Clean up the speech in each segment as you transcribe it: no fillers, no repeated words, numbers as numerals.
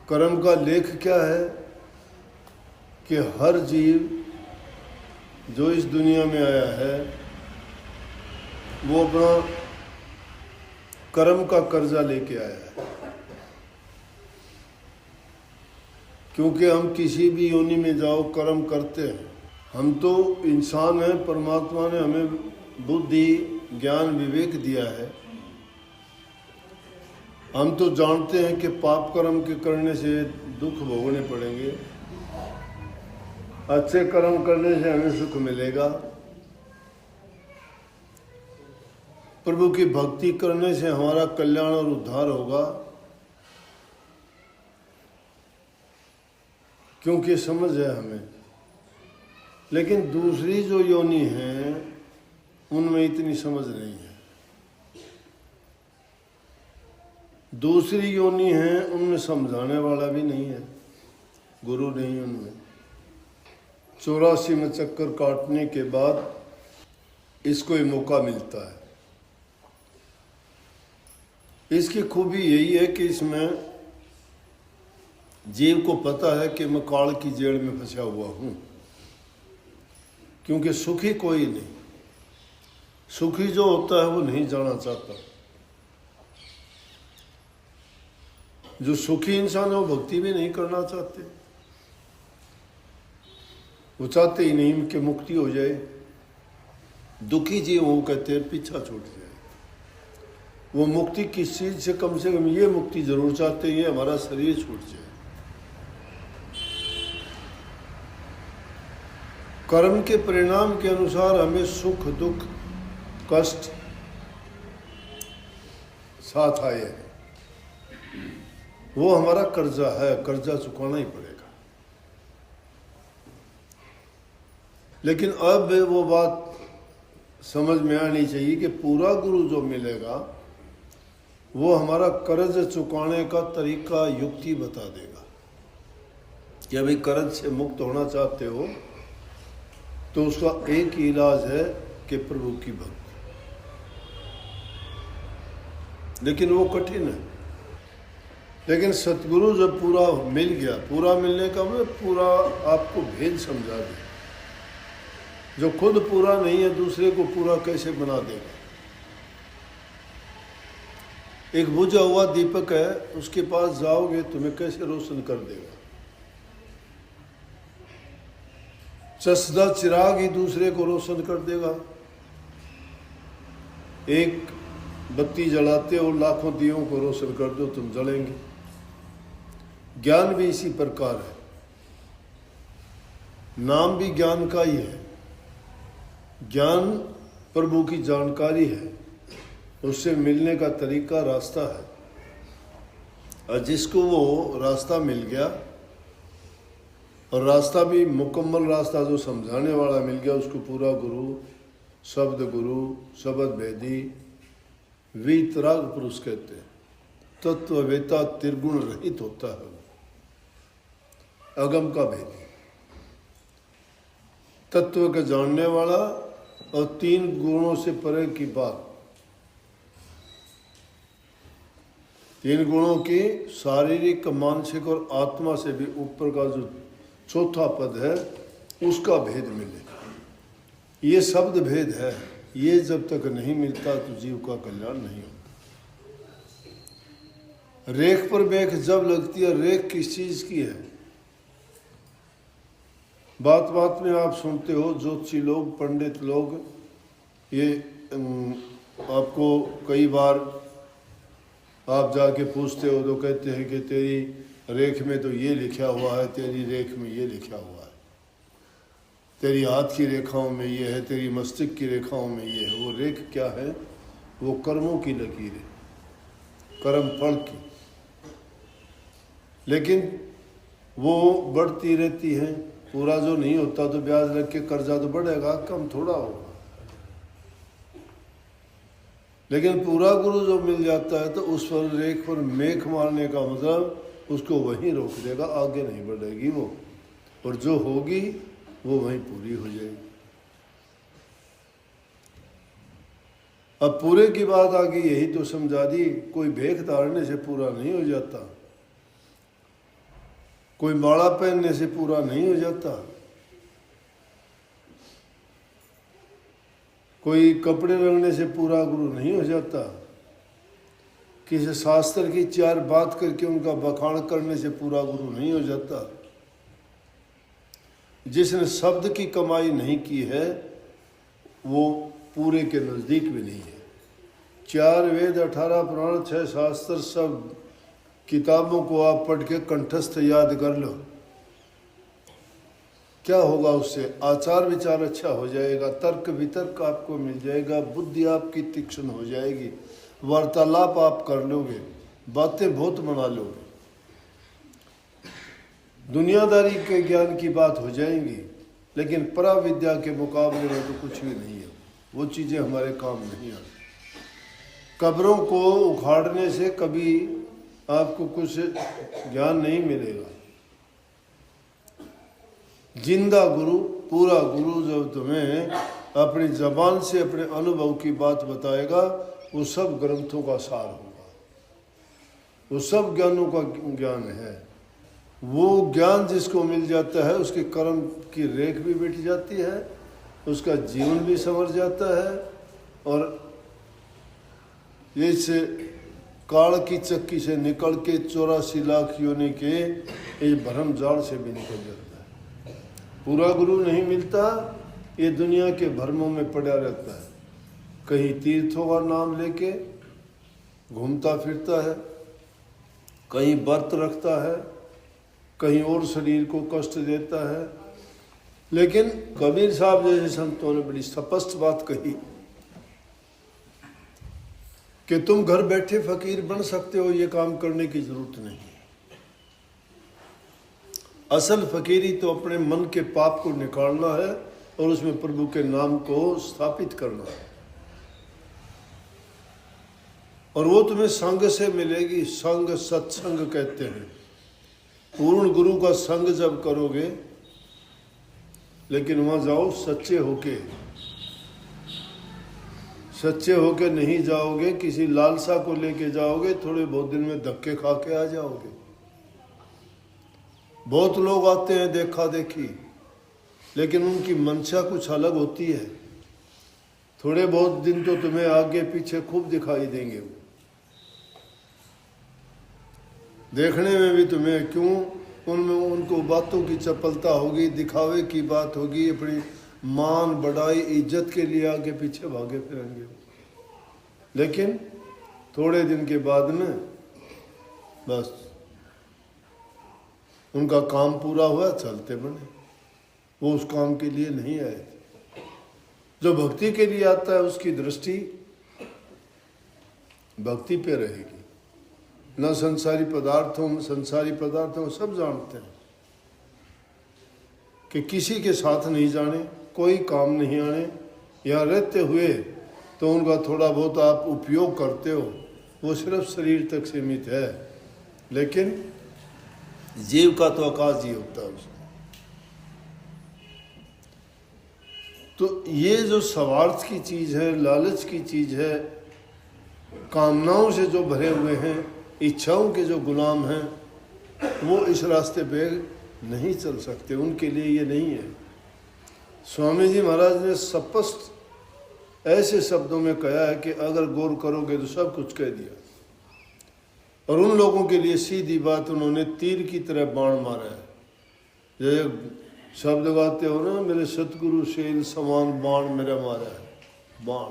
कर्म का लेख क्या है कि हर जीव जो इस दुनिया में आया है वो अपना कर्म का कर्जा लेके आया है। क्योंकि हम किसी भी योनि में जाओ कर्म करते हैं। हम तो इंसान हैं, परमात्मा ने हमें बुद्धि ज्ञान विवेक दिया है। हम तो जानते हैं कि पाप कर्म के करने से दुख भोगने पड़ेंगे, अच्छे कर्म करने से हमें सुख मिलेगा, प्रभु की भक्ति करने से हमारा कल्याण और उद्धार होगा। क्योंकि समझ है हमें। लेकिन दूसरी जो योनि है उनमें इतनी समझ नहीं है। दूसरी योनि है उनमें समझाने वाला भी नहीं है, गुरु नहीं उनमें। 84 में चक्कर काटने के बाद इसको ये मौका मिलता है। इसकी खूबी यही है कि इसमें जीव को पता है कि मैं काल की जेड़ में फंसा हुआ हूं। क्योंकि सुखी कोई नहीं, सुखी जो होता है वो नहीं जाना चाहता। जो सुखी इंसान है वो भक्ति भी नहीं करना चाहते, वो चाहते ही नहीं कि मुक्ति हो जाए। दुखी जीव वो कहते हैं पीछा छूट जाए। वो मुक्ति किस चीज से कम ये मुक्ति जरूर चाहते हैं, हमारा शरीर छूट जाए। कर्म के परिणाम के अनुसार हमें सुख दुख कष्ट साथ आए हैं। वो हमारा कर्जा है, कर्जा चुकाना ही पड़ेगा। लेकिन अब वो बात समझ में आनी चाहिए कि पूरा गुरु जो मिलेगा वो हमारा कर्ज चुकाने का तरीका युक्ति बता देगा कि अभी कर्ज से मुक्त होना चाहते हो तो उसका एक ही इलाज है कि प्रभु की भक्ति। लेकिन वो कठिन है। लेकिन सतगुरु जब पूरा मिल गया, पूरा मिलने का मतलब पूरा आपको भेद समझा दे। जो खुद पूरा नहीं है दूसरे को पूरा कैसे बना देगा। एक बुझा हुआ दीपक है, उसके पास जाओगे तुम्हें कैसे रोशन कर देगा। चसदा चिराग ही दूसरे को रोशन कर देगा। एक बत्ती जलाते हो लाखों दियों को रोशन कर दो, तुम जलेंगे। ज्ञान भी इसी प्रकार है। नाम भी ज्ञान का ही है। ज्ञान प्रभु की जानकारी है, उससे मिलने का तरीका रास्ता है। और जिसको वो रास्ता मिल गया और रास्ता भी मुकम्मल रास्ता जो समझाने वाला मिल गया, उसको पूरा गुरु शब्द भेदी वीतराग पुरुष कहते हैं। तत्ववेता त्रिगुण रहित होता है वो, अगम का भेदी, तत्व के जानने वाला और 3 गुणों से परे की बात। 3 गुणों की शारीरिक मानसिक और आत्मा से भी ऊपर का जो चौथा पद है उसका भेद मिले। ये शब्द भेद है। ये जब तक नहीं मिलता तो जीव का कल्याण नहीं होता। रेख पर मेख जब लगती है, रेख किस चीज की है? बात बात में आप सुनते हो ज्योतिषी लोग, पंडित लोग, ये आपको कई बार आप जाके पूछते हो तो कहते हैं कि तेरी रेख में तो ये लिखा हुआ है, तेरी रेख में ये लिखा हुआ है, तेरी हाथ की रेखाओं में ये है, तेरी मस्तिष्क की रेखाओं में ये है। वो रेख क्या है? वो कर्मों की लकीर है, कर्म फल की। लेकिन वो बढ़ती रहती है। पूरा जो नहीं होता तो ब्याज रख के कर्जा तो बढ़ेगा, कम थोड़ा होगा। लेकिन पूरा गुरु जो मिल जाता है तो उस पर रेख पर मेख मारने का मतलब उसको वहीं रोक देगा, आगे नहीं बढ़ेगी वो, और जो होगी वो वहीं पूरी हो जाएगी। अब पूरे की बात आगे यही तो समझा दी। कोई भेख धारने से पूरा नहीं हो जाता। कोई माला पहनने से पूरा नहीं हो जाता, कोई कपड़े रंगने से पूरा गुरु नहीं हो जाता, किसी शास्त्र की 4 बात करके उनका बखान करने से पूरा गुरु नहीं हो जाता। जिसने शब्द की कमाई नहीं की है वो पूरे के नज़दीक भी नहीं है। 4 वेद, 18 पुराण, 6 शास्त्र, सब किताबों को आप पढ़ के कंठस्थ याद कर लो, क्या होगा उससे? आचार विचार अच्छा हो जाएगा, तर्क वितर्क आपको मिल जाएगा, बुद्धि आपकी तीक्ष्ण हो जाएगी, वार्तालाप आप कर लोगे, बातें बहुत बना लोगे, दुनियादारी के ज्ञान की बात हो जाएंगी। लेकिन परा विद्या के मुकाबले में तो कुछ भी नहीं है, वो चीज़ें हमारे काम नहीं आती। कब्रों को उखाड़ने से कभी आपको कुछ ज्ञान नहीं मिलेगा। जिंदा गुरु, पूरा गुरु जब तुम्हें अपनी जबान से अपने अनुभव की बात बताएगा, वो सब ग्रंथों का सार होगा, वो सब ज्ञानों का ज्ञान है। वो ज्ञान जिसको मिल जाता है उसके कर्म की रेख भी मिट जाती है, उसका जीवन भी संवर जाता है, और जैसे काल की चक्की से निकल के 84 लाख योनि के इस भरम जाल से भी निकल जाता है। पूरा गुरु नहीं मिलता, ये दुनिया के भरमों में पड़ा रहता है, कहीं तीर्थों का नाम लेके घूमता फिरता है, कहीं व्रत रखता है, कहीं और शरीर को कष्ट देता है। लेकिन कबीर साहब जैसे संतों ने बड़ी स्पष्ट बात कही कि तुम घर बैठे फकीर बन सकते हो, ये काम करने की जरूरत नहीं। असल फकीरी तो अपने मन के पाप को निकालना है और उसमें प्रभु के नाम को स्थापित करना है, और वो तुम्हें संग से मिलेगी। संग सत्संग कहते हैं। पूर्ण गुरु का संग जब करोगे, लेकिन वहां जाओ सच्चे होके, सच्चे होके नहीं जाओगे, किसी लालसा को लेके जाओगे, थोड़े बहुत दिन में धक्के खा के आ जाओगे। बहुत लोग आते हैं देखा देखी, लेकिन उनकी मंशा कुछ अलग होती है। थोड़े बहुत दिन तो तुम्हें आगे पीछे खूब दिखाई देंगे, देखने में भी तुम्हें क्यों, उनमें उनको बातों की चपलता होगी, दिखावे की बात होगी, अपनी मान बढ़ाई इज्जत के लिए आगे पीछे भागे फिरेंगे। लेकिन थोड़े दिन के बाद में बस उनका काम पूरा हुआ, चलते बने। वो उस काम के लिए नहीं आए थे। जो भक्ति के लिए आता है उसकी दृष्टि भक्ति पे रहेगी, न संसारी पदार्थों में। संसारी पदार्थों में सब जानते हैं कि किसी के साथ नहीं जाने, कोई काम नहीं आने। यहाँ रहते हुए तो उनका थोड़ा बहुत आप उपयोग करते हो, वो सिर्फ शरीर तक सीमित है, लेकिन जीव का तो आकाश ही होता है उसमें। तो ये जो स्वार्थ की चीज़ है, लालच की चीज़ है, कामनाओं से जो भरे हुए हैं, इच्छाओं के जो गुलाम हैं, वो इस रास्ते पे नहीं चल सकते, उनके लिए ये नहीं है। स्वामी जी महाराज ने स्पष्ट ऐसे शब्दों में कहा है कि अगर गौर करोगे तो सब कुछ कह दिया। और उन लोगों के लिए सीधी बात उन्होंने तीर की तरह बाण मारा है। जैसे शब्द गाते हो ना, मेरे सतगुरु शैल समान बाण मेरा मारा है। बाण,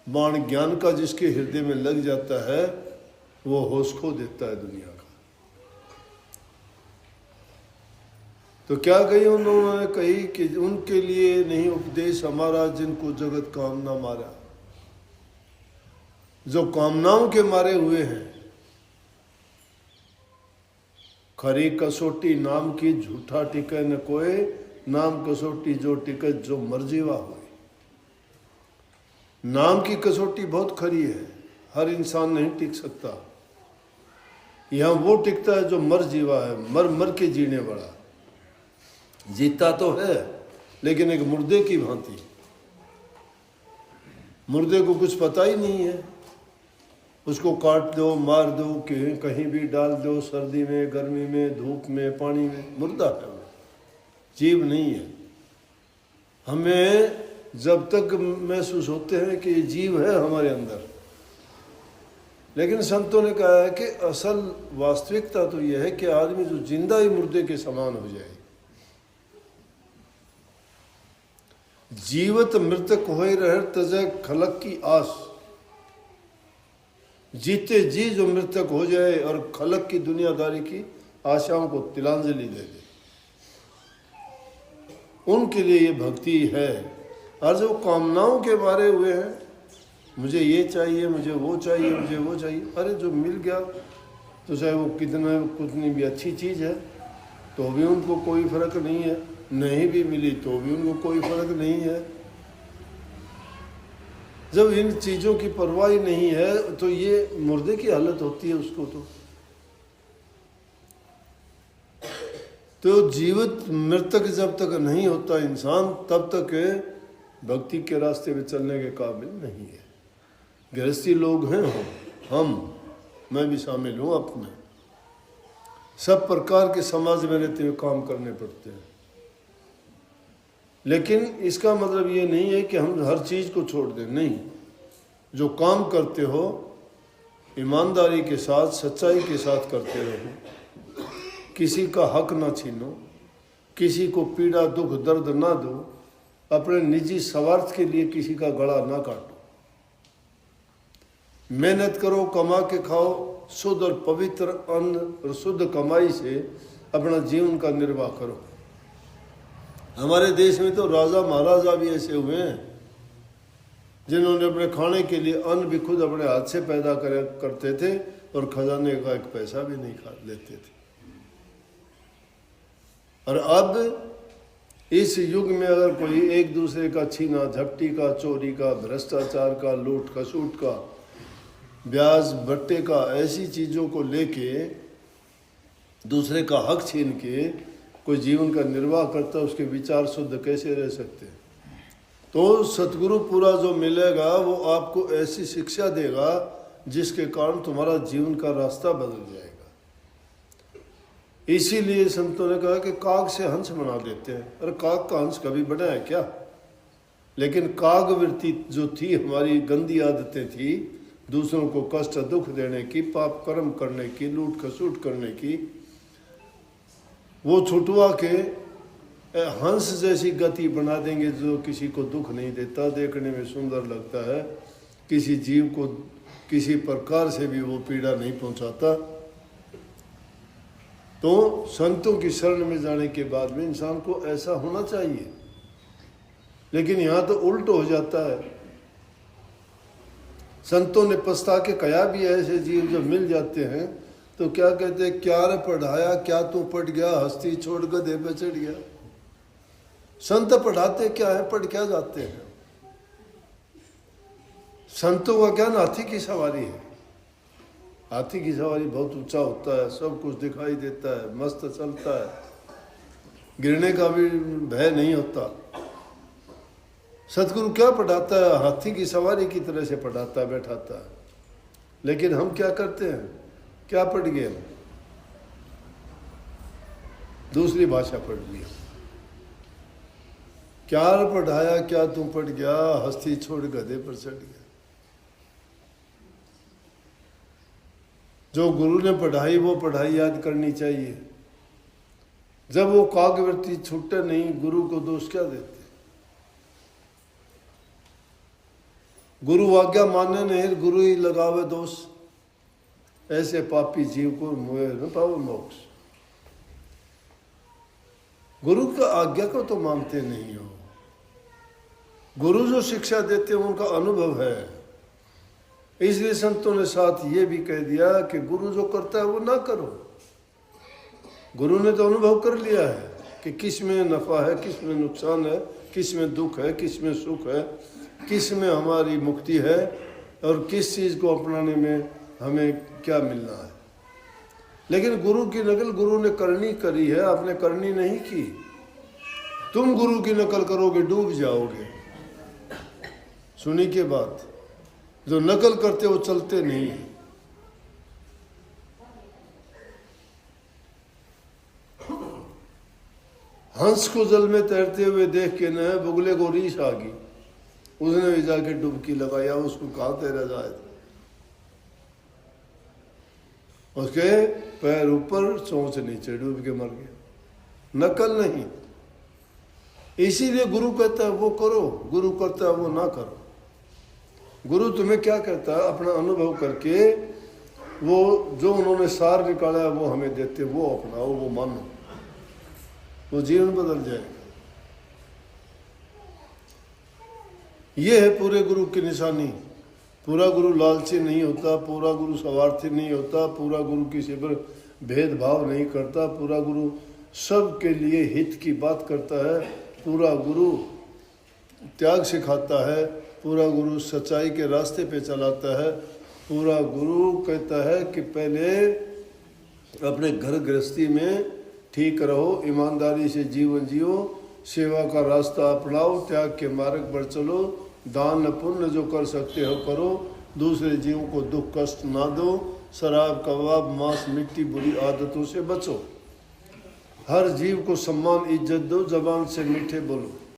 बाण ज्ञान का जिसके हृदय में लग जाता है वो होश खो देता है दुनिया का। तो क्या कही उन्होंने, कही कि उनके लिए नहीं उपदेश हमारा जिनको जगत कामना मारा। जो कामनाओं के मारे हुए हैं, खरी कसोटी नाम की झूठा टिके न कोई, नाम कसोटी जो टिके जो मर्जीवा हुए। नाम की कसोटी बहुत खरी है, हर इंसान नहीं टिक सकता। यहाँ वो टिकता है जो मर जीवा है, मर मर के जीने वाला। जीता तो है लेकिन एक मुर्दे की भांति। मुर्दे को कुछ पता ही नहीं है, उसको काट दो, मार दो, कहीं भी डाल दो, सर्दी में, गर्मी में, धूप में, पानी में, मुर्दा है वो, जीव नहीं है। हमें जब तक महसूस होते हैं कि ये जीव है हमारे अंदर, लेकिन संतों ने कहा है कि असल वास्तविकता तो यह है कि आदमी जो जिंदा ही मुर्दे के समान हो जाए। जीवत मृतक होए रह तजय खलक की आस, जीते जी जो मृतक हो जाए और खलक की दुनियादारी की आशाओं को तिलांजलि दे दे, उनके लिए ये भक्ति है। और जो कामनाओं के मारे हुए हैं, मुझे ये चाहिए, मुझे वो चाहिए, मुझे वो चाहिए, अरे जो मिल गया तो चाहे वो कितनी भी अच्छी चीज़ है तो भी उनको कोई फर्क नहीं है, नहीं भी मिली तो भी उनको कोई फर्क नहीं है। जब इन चीज़ों की परवाह ही नहीं है तो ये मुर्दे की हालत होती है उसको। तो जीवित मृतक जब तक नहीं होता इंसान, तब तक भक्ति के रास्ते में चलने के काबिल नहीं है। गृहस्थी लोग हैं मैं भी शामिल हूँ, अपने सब प्रकार के समाज में रहते हुए काम करने पड़ते हैं। लेकिन इसका मतलब ये नहीं है कि हम हर चीज़ को छोड़ दें, नहीं। जो काम करते हो ईमानदारी के साथ, सच्चाई के साथ करते रहो, किसी का हक ना छीनो, किसी को पीड़ा दुख दर्द ना दो, अपने निजी स्वार्थ के लिए किसी का गला ना काटो। मेहनत करो, कमा के खाओ, शुद्ध और पवित्र अन्न और शुद्ध कमाई से अपना जीवन का निर्वाह करो। हमारे देश में तो राजा महाराजा भी ऐसे हुए हैं जिन्होंने अपने खाने के लिए अन्न भी खुद अपने हाथ से पैदा करते थे और खजाने का एक पैसा भी नहीं खा लेते थे। और अब इस युग में अगर कोई एक दूसरे का छीना झपटी का, चोरी का, भ्रष्टाचार का, लूट खसूट का, ब्याज बट्टे का, ऐसी चीज़ों को लेके दूसरे का हक छीन के कोई जीवन का निर्वाह करता है, उसके विचार शुद्ध कैसे रह सकते हैं? तो सतगुरु पूरा जो मिलेगा वो आपको ऐसी शिक्षा देगा जिसके कारण तुम्हारा जीवन का रास्ता बदल जाएगा। इसीलिए संतों ने कहा कि काग से हंस बना देते हैं। अरे काग का हंस कभी बना है क्या? लेकिन काग वृत्ति जो थी, हमारी गंदी आदतें थी, दूसरों को कष्ट दुख देने की, पाप कर्म करने की, लूट खसूट करने की, वो छुटवा के हंस जैसी गति बना देंगे जो किसी को दुख नहीं देता, देखने में सुंदर लगता है, किसी जीव को किसी प्रकार से भी वो पीड़ा नहीं पहुंचाता। तो संतों की शरण में जाने के बाद में इंसान को ऐसा होना चाहिए। लेकिन यहाँ तो उल्ट हो जाता है। संतों ने पछता के कहा भी है, ऐसे जीव जब मिल जाते हैं तो क्या कहते हैं, क्या रे पढ़ाया, क्या तू पढ़ गया, हस्ती छोड़ गधे पे चढ़ गया। संत पढ़ाते क्या है, पढ़ क्या जाते हैं? संतों का क्या हाथी की सवारी है। हाथी की सवारी बहुत ऊंचा होता है, सब कुछ दिखाई देता है, मस्त चलता है, गिरने का भी भय नहीं होता। सतगुरु क्या पढ़ाता है? हाथी की सवारी की तरह से पढ़ाता है, बैठाता है। लेकिन हम क्या करते हैं, क्या पढ़ गए? दूसरी भाषा पढ़ ली। क्या पढ़ाया, क्या तू पढ़ गया, हस्ती छोड़ गधे पर चढ़ गया। जो गुरु ने पढ़ाई वो पढ़ाई याद करनी चाहिए। जब वो कागवृत्ति छूटे नहीं, गुरु को दोष क्या देते? गुरु आज्ञा माने नहीं, गुरु ही लगावे दोष। ऐसे पापी जीव को मोहे न पाओ मोक्ष। गुरु का आज्ञा को तो मानते नहीं हो। गुरु जो शिक्षा देते हैं उनका अनुभव है। इसलिए संतों ने साथ ये भी कह दिया कि गुरु जो करता है वो ना करो। गुरु ने तो अनुभव कर लिया है कि किस में नफा है, किस में नुकसान है, किस में दुख है, किस में सुख है, किस में हमारी मुक्ति है और किस चीज़ को अपनाने में हमें क्या मिलना है। लेकिन गुरु की नकल गुरु ने करनी करी है, आपने करनी नहीं की। तुम गुरु की नकल करोगे डूब जाओगे। सुनी के बात, जो नकल करते वो चलते नहीं। हंस को जल में तैरते हुए देख के न बुगले को रीछ आ गई, उसने भी जाके डुबकी लगाया, उसको कहाँ तैरा जाए, उसके पैर ऊपर चोंच नीचे, डूब के मर गया, नकल नहीं। इसीलिए गुरु कहता है वो करो, गुरु करता है वो ना करो। गुरु तुम्हें क्या कहता है, अपना अनुभव करके वो जो उन्होंने सार निकाला है वो हमें देते, वो अपनाओ, वो मानो, वो जीवन बदल जाएगा। ये है पूरे गुरु की निशानी। पूरा गुरु लालची नहीं होता, पूरा गुरु स्वार्थी नहीं होता, पूरा गुरु किसी पर भेदभाव नहीं करता, पूरा गुरु सबके लिए हित की बात करता है, पूरा गुरु त्याग सिखाता है, पूरा गुरु सच्चाई के रास्ते पे चलाता है, पूरा गुरु कहता है कि पहले अपने घर गृहस्थी में ठीक रहो, ईमानदारी से जीवन जियो, सेवा का रास्ता अपनाओ, त्याग के मार्ग पर चलो, दान पुण्य जो कर सकते हो करो, दूसरे जीवों को दुख कष्ट ना दो, शराब कबाब मांस मिट्टी बुरी आदतों से बचो, हर जीव को सम्मान इज्जत दो, जबान से मीठे बोलो।